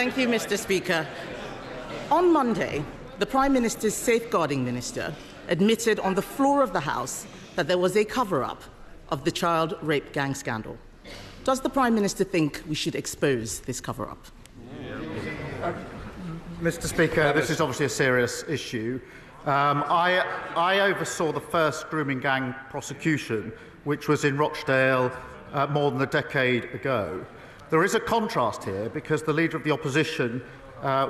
Thank you, Mr. Speaker. On Monday, the Prime Minister's safeguarding minister admitted on the floor of the House that there was a cover-up of the child rape gang scandal. Does the Prime Minister think we should expose this cover-up? Mr. Speaker, this is obviously a serious issue. I oversaw the first grooming gang prosecution, which was in Rochdale more than a decade ago. There is a contrast here because the Leader of the Opposition,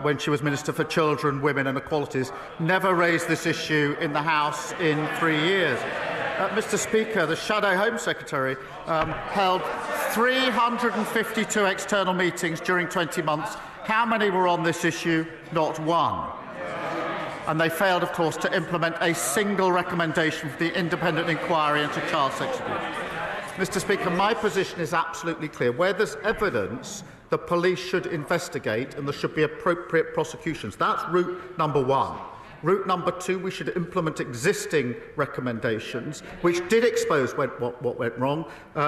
when she was Minister for Children, Women and Equalities, never raised this issue in the House in 3 years. Mr. Speaker, the Shadow Home Secretary held 352 external meetings during 20 months. How many were on this issue? Not one. And they failed, of course, to implement a single recommendation for the independent inquiry into child sex abuse. Mr. Speaker, my position is absolutely clear. Where there's evidence, the police should investigate and there should be appropriate prosecutions. That's route number one. Route number two, we should implement existing recommendations, which did expose what went wrong.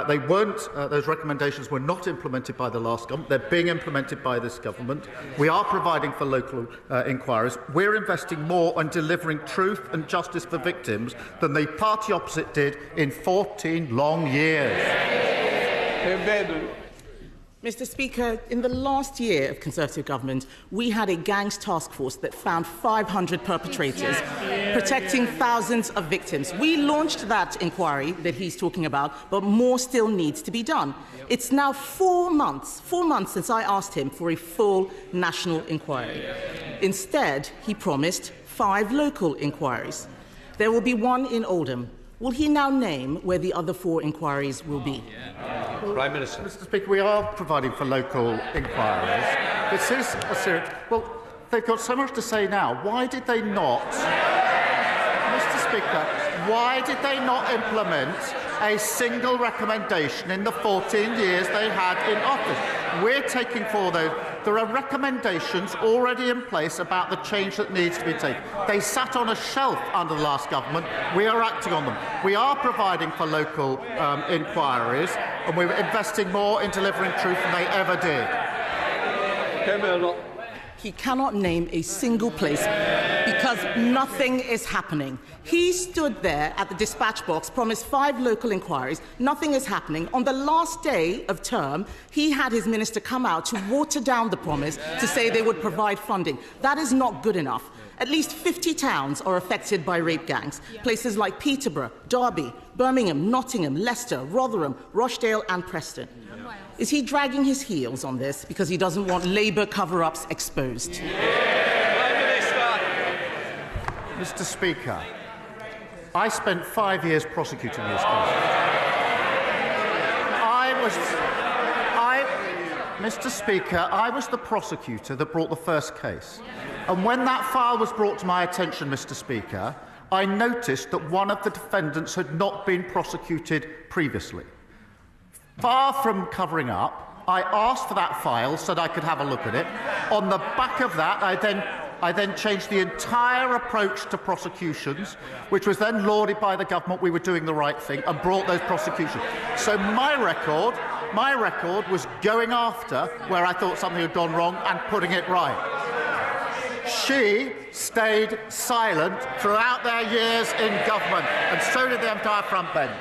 They weren't; those recommendations were not implemented by the last government. They're being implemented by this government. We are providing for local inquiries. We're investing more on delivering truth and justice for victims than the party opposite did in 14 long years. Mr. Speaker, in the last year of Conservative government, we had a gangs task force that found 500 perpetrators, protecting thousands of victims. We launched that inquiry that he's talking about, but more still needs to be done. It's now 4 months since I asked him for a full national inquiry. Instead, he promised 5 local inquiries. There will be one in Oldham. Will he now name where the other 4 inquiries will be? Prime Minister. Mr. Speaker, we are providing for local inquiries. This is a serious... Well, they've got so much to say now. Why did they not... Mr. Speaker, why did they not implement a single recommendation in the 14 years they had in office? We're taking forward those. There are recommendations already in place about the change that needs to be taken. They sat on a shelf under the last government. We are acting on them. We are providing for local inquiries, and we're investing more in delivering truth than they ever did. He cannot name a single place because nothing is happening. He stood there at the dispatch box, promised 5 local inquiries. Nothing is happening. On the last day of term, he had his minister come out to water down the promise to say they would provide funding. That is not good enough. At least 50 towns are affected by rape gangs. Places like Peterborough, Derby, Birmingham, Nottingham, Leicester, Rotherham, Rochdale and Preston. Is he dragging his heels on this because he doesn't want Labour cover-ups exposed? Mr. Speaker, I spent 5 years prosecuting these cases. Mr. Speaker, I was the prosecutor that brought the first case. And when that file was brought to my attention, Mr. Speaker, I noticed that one of the defendants had not been prosecuted previously. Far from covering up, I asked for that file so that I could have a look at it. On the back of that, I then changed the entire approach to prosecutions, which was then lauded by the government. We were doing the right thing and brought those prosecutions. So my record was going after where I thought something had gone wrong and putting it right. She stayed silent throughout their years in government, and so did the entire front bench.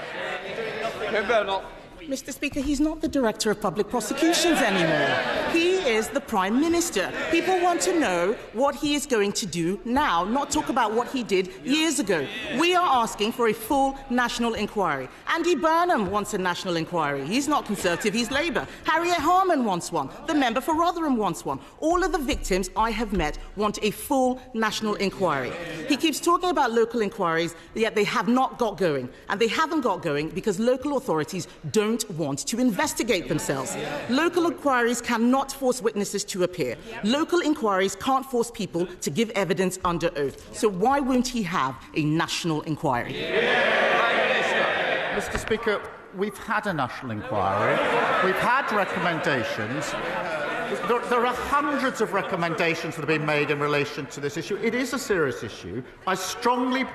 Mr. Speaker, he's not the Director of Public Prosecutions anymore. He is the Prime Minister. People want to know what he is going to do now, not talk about what he did years ago. We are asking for a full national inquiry. Andy Burnham wants a national inquiry. He's not Conservative, he's Labour. Harriet Harman wants one. The member for Rotherham wants one. All of the victims I have met want a full national inquiry. He keeps talking about local inquiries, yet they have not got going. And they haven't got going because local authorities don't want to investigate themselves. Local inquiries cannot force witnesses to appear. Local inquiries can't force people to give evidence under oath. So why won't he have a national inquiry? Mr. Speaker, we've had a national inquiry. We've had recommendations. There are hundreds of recommendations that have been made in relation to this issue. It is a serious issue. I strongly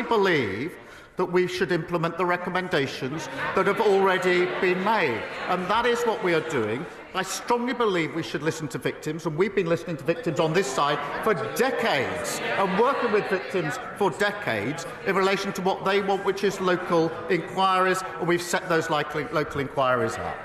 believe that we should implement the recommendations that have already been made. And that is what we are doing. I strongly believe we should listen to victims, and we've been listening to victims on this side for decades and working with victims for decades in relation to what they want, which is local inquiries, and we've set those local inquiries up.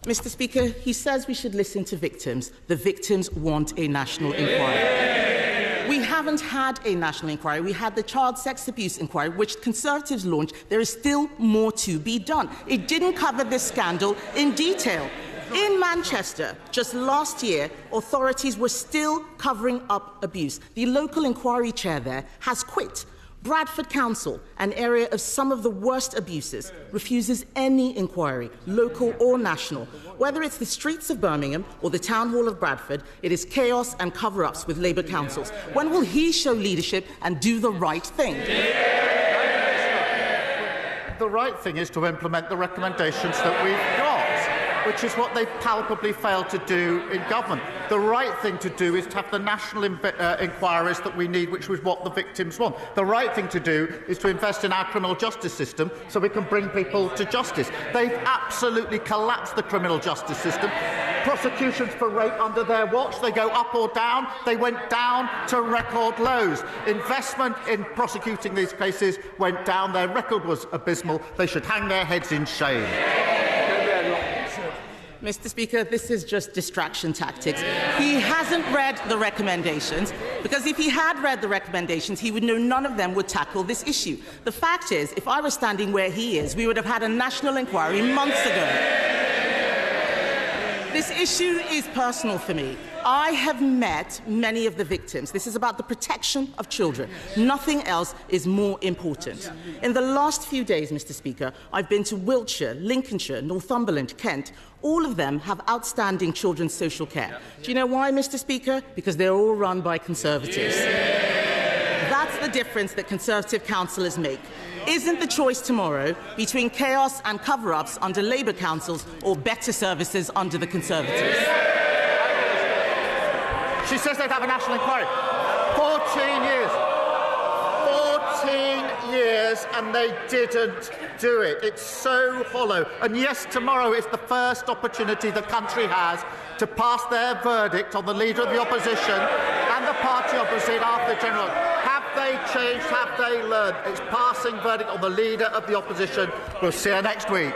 Mr. Speaker, he says we should listen to victims. The victims want a national inquiry. We haven't had a national inquiry. We had the child sex abuse inquiry, which Conservatives launched. There is still more to be done. It didn't cover this scandal in detail. In Manchester, just last year, authorities were still covering up abuse. The local inquiry chair there has quit. Bradford Council, an area of some of the worst abuses, refuses any inquiry, local or national. Whether it's the streets of Birmingham or the Town Hall of Bradford, it is chaos and cover-ups with Labour councils. When will he show leadership and do the right thing? The right thing is to implement the recommendations that we've got, which is what they've palpably failed to do in government. The right thing to do is to have the national inquiries that we need, which is what the victims want. The right thing to do is to invest in our criminal justice system so we can bring people to justice. They've absolutely collapsed the criminal justice system. Prosecutions for rape under their watch, they go up or down. They went down to record lows. Investment in prosecuting these cases went down. Their record was abysmal. They should hang their heads in shame. Mr. Speaker, this is just distraction tactics. He hasn't read the recommendations, because if he had read the recommendations, he would know none of them would tackle this issue. The fact is, if I were standing where he is, we would have had a national inquiry months ago. This issue is personal for me. I have met many of the victims. This is about the protection of children. Nothing else is more important. In the last few days, Mr. Speaker, I've been to Wiltshire, Lincolnshire, Northumberland, Kent. All of them have outstanding children's social care. Do you know why, Mr. Speaker? Because they're all run by Conservatives. That's the difference that Conservative councillors make. Isn't the choice tomorrow between chaos and cover-ups under Labour councils or better services under the Conservatives? She says they'd have a national inquiry. 14 years. 14 years, and they didn't do it. It's so hollow. And yes, tomorrow is the first opportunity the country has to pass their verdict on the Leader of the Opposition and the party opposite after the general. Have they changed? Have they learned? It's passing verdict on the Leader of the Opposition. We'll see you next week.